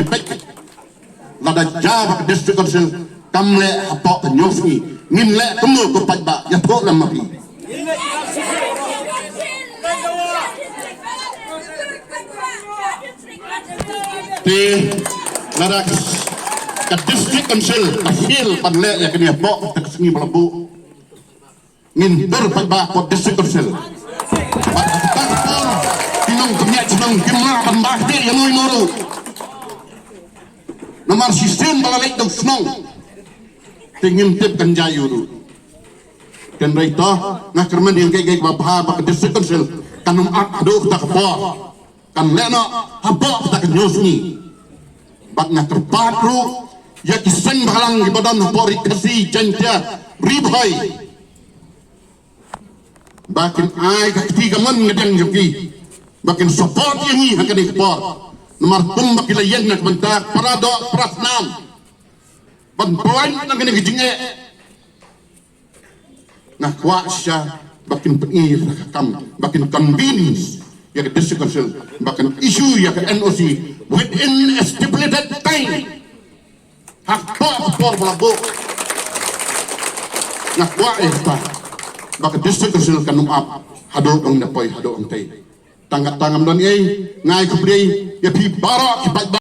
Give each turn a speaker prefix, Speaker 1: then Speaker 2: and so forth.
Speaker 1: baik lada jawab district council kamle hapok nyosni ngin le kemu ko pajba ya to lam mapi ti lada ka district council ahil panle ya kini hapok tak sengi balabu ngin ber pajba ko district council tinong kumya tinong kimla pambah dia yang ngoro nomor sistem balalai dong senong tingin tip kan jayu tu kan raita ngah kerman yang kayak babha bak district council kanum aduh tak apa kan lena haba tak nyosni bak ngah terpadu ya kiseng balang di badan pori kasi janja ribhai bakin ai ketiga man ngedang joki bakin support yang ni akan support nomor tum bakila yen nak bentak parado prasnam ban poin nang kene gijinge nah kuasya bakin penir kam bakin convince ya ke district council bakin issue ya ke NOC within a stipulated time hakpa por balago nah kuasya bakin district council kanum up hado dong napoi hado ang tay tanggat tangam don ngai kupri ya pi bara ki